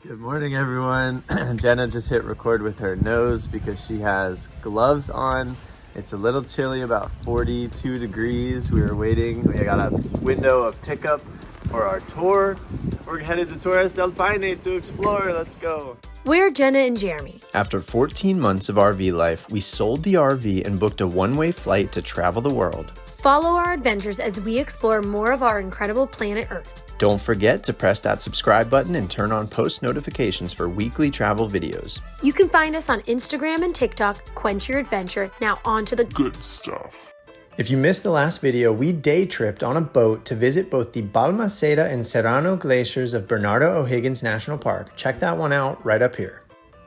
Good morning, everyone. Jenna just hit record with her nose because she has gloves on. It's a little chilly, about 42 degrees. We were waiting. We got a window of pickup for our tour. We're headed to Torres del Paine to explore. Let's go. We're Jenna and Jeremy. After 14 months of RV life, we sold the RV and booked a one-way flight to travel the world. Follow our adventures as we explore more of our incredible planet Earth. Don't forget to press that subscribe button and turn on post notifications for weekly travel videos. You can find us on Instagram and TikTok. Quench your adventure. Now on to the good stuff. If you missed the last video, we day tripped on a boat to visit both the Balmaceda and Serrano glaciers of Bernardo O'Higgins National Park. Check that one out right up here.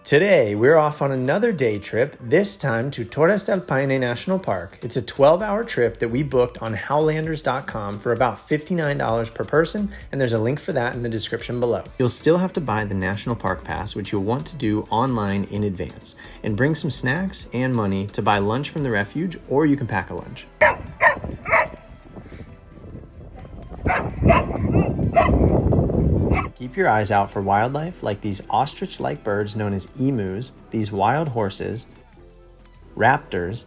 Today, we're off on another day trip, this time to Torres del Paine National Park. It's a 12-hour trip that we booked on howlanders.com for about $59 per person, and there's a link for that in the description below. You'll still have to buy the National Park Pass, which you'll want to do online in advance, and bring some snacks and money to buy lunch from the refuge, or you can pack a lunch. Keep your eyes out for wildlife like these ostrich-like birds known as emus, these wild horses, raptors,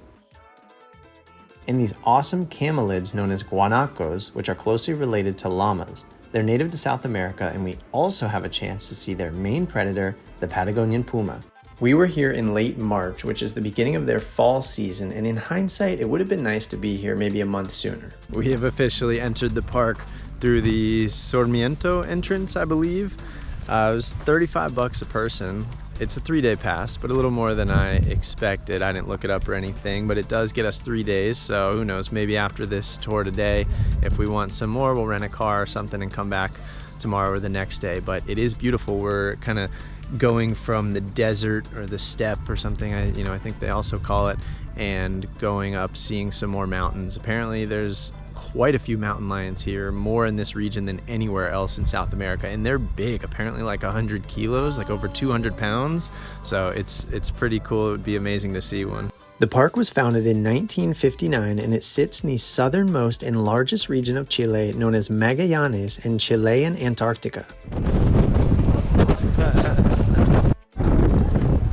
and these awesome camelids known as guanacos, which are closely related to llamas. They're native to South America, and we also have a chance to see their main predator, the Patagonian puma. We were here in late March, which is the beginning of their fall season, and in hindsight, it would have been nice to be here maybe a month sooner. We have officially entered the park through the Sarmiento entrance, I believe. It was $35 a person. It's a 3-day pass, but a little more than I expected. I didn't look it up or anything, but it does get us 3 days, so who knows, maybe after this tour today, if we want some more, we'll rent a car or something and come back tomorrow or the next day. But it is beautiful. We're kind of going from the desert or the steppe or something, I think they also call it, and going up, seeing some more mountains. Apparently there's quite a few mountain lions here, more in this region than anywhere else in South America, and they're big, apparently like 100 kilos, like over 200 pounds. So it's pretty cool. It would be amazing to see one. The park was founded in 1959, and it sits in the southernmost and largest region of Chile known as Magallanes in Chilean Antarctica.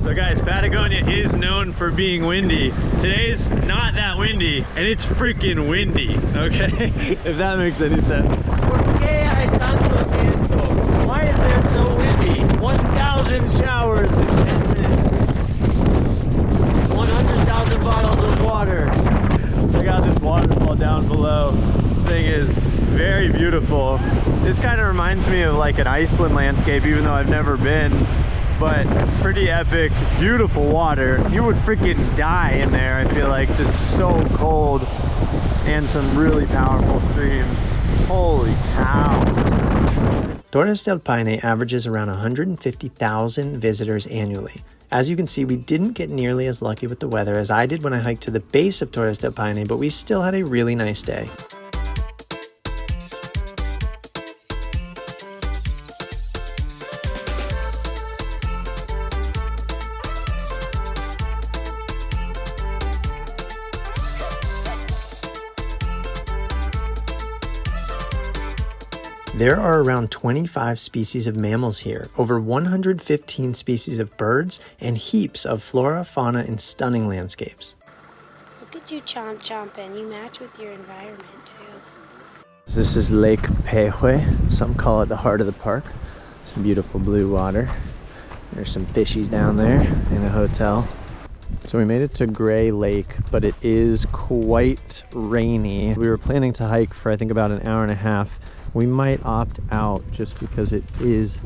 So guys, Patagonia is known for being windy. Today's not that windy, and it's freaking windy, okay? If that makes any sense. ¿Por qué hay tanto viento? Why is there so windy? 1,000 showers in 10 minutes. 100,000 bottles of water. Check out this waterfall down below. This thing is very beautiful. This kind of reminds me of like an Iceland landscape, even though I've never been. But pretty epic, beautiful water. You would freaking die in there, I feel like. Just so cold, and some really powerful streams. Holy cow. Torres del Paine averages around 150,000 visitors annually. As you can see, we didn't get nearly as lucky with the weather as I did when I hiked to the base of Torres del Paine, but we still had a really nice day. There are around 25 species of mammals here, over 115 species of birds, and heaps of flora, fauna, and stunning landscapes. Look at you chomping. You match with your environment too. This is Lake Pehoé. Some call it the heart of the park. Some beautiful blue water. There's some fishies down there in a hotel. So we made it to Gray Lake, but it is quite rainy. We were planning to hike for I think about an hour and a half. We might opt out just because it is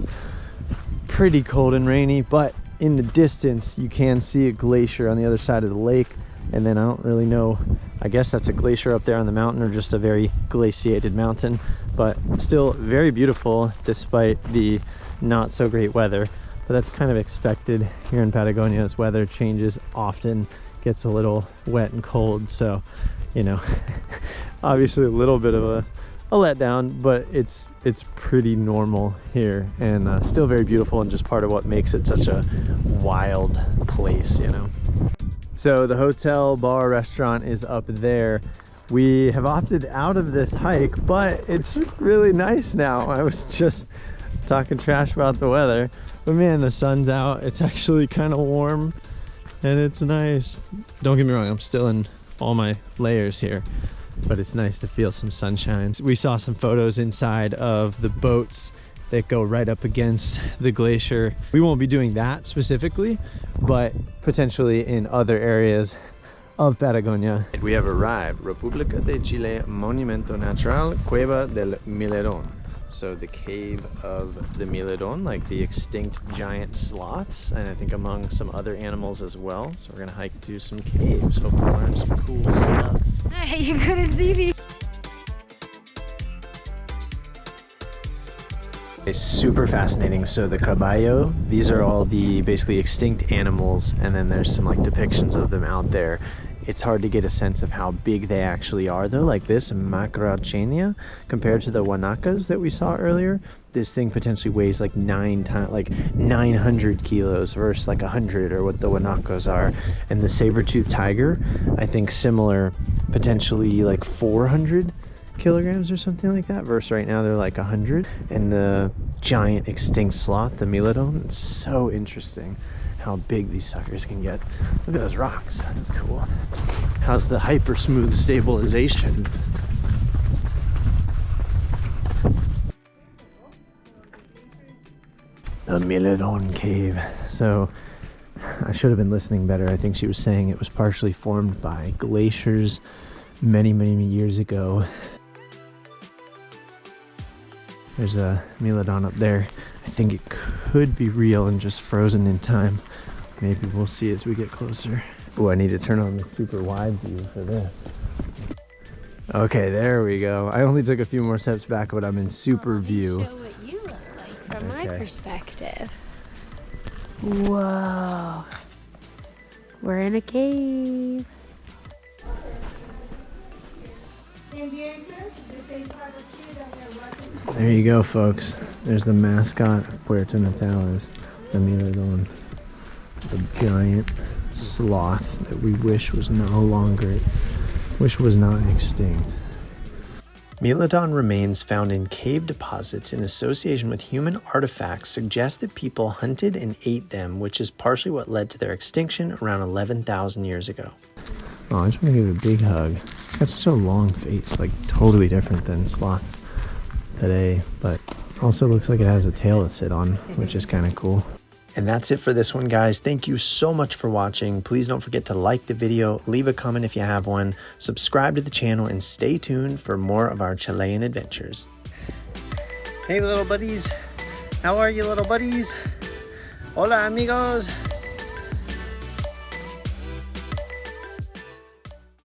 pretty cold and rainy, but in the distance you can see a glacier on the other side of the lake, and then I don't really know, I guess that's a glacier up there on the mountain or just a very glaciated mountain, but still very beautiful despite the not so great weather. But that's kind of expected here in Patagonia as weather changes often, gets a little wet and cold, so obviously a little bit of a letdown, but it's pretty normal here, and still very beautiful, and just part of what makes it such a wild place, So the hotel, bar, restaurant is up there. We have opted out of this hike, but it's really nice now. I was just talking trash about the weather. But man, the sun's out. It's actually kind of warm and it's nice. Don't get me wrong, I'm still in all my layers here, but it's nice to feel some sunshine. We saw some photos inside of the boats that go right up against the glacier. We won't be doing that specifically, but potentially in other areas of Patagonia. We have arrived, República de Chile, Monumento Natural, Cueva del Mylodon. So the cave of the Mylodon, like the extinct giant sloths, and I think among some other animals as well. So we're gonna hike to some caves, hopefully learn some cool stuff. Hey, you couldn't see me. It's super fascinating. So the caballo, these are all the basically extinct animals, and then there's some like depictions of them out there. It's hard to get a sense of how big they actually are though. Like this Macrauchenia, compared to the Guanacas that we saw earlier, this thing potentially weighs like 900 kilos versus like 100 or what the Guanacas are. And the saber-toothed tiger, I think similar, potentially like 400 kilograms or something like that, versus right now they're like 100. And the giant extinct sloth, the Mylodon, it's so interesting how big these suckers can get. Look at those rocks, that's cool. How's the hyper smooth stabilization? The Mylodon cave. So I should have been listening better. I think she was saying it was partially formed by glaciers many years ago. There's a Mylodon up there. I think it could be real and just frozen in time. Maybe we'll see as we get closer. Oh, I need to turn on the super wide view for this. Okay, there we go. I only took a few more steps back, but I'm in super view. Show what you look like from my perspective. Whoa. We're in a cave. There you go, folks. There's the mascot of Puerto Natales, the Mylodon, the giant sloth that we wish was not extinct. Mylodon remains found in cave deposits in association with human artifacts suggest that people hunted and ate them, which is partially what led to their extinction around 11,000 years ago. Oh, I just want to give it a big hug. It's got such a long face, like totally different than sloths today, but also looks like it has a tail to sit on, which is kind of cool. And that's it for this one, guys. Thank you so much for watching. Please don't forget to like the video, leave a comment if you have one, subscribe to the channel, and stay tuned for more of our Chilean adventures. Hey little buddies, how are you little buddies? Hola amigos.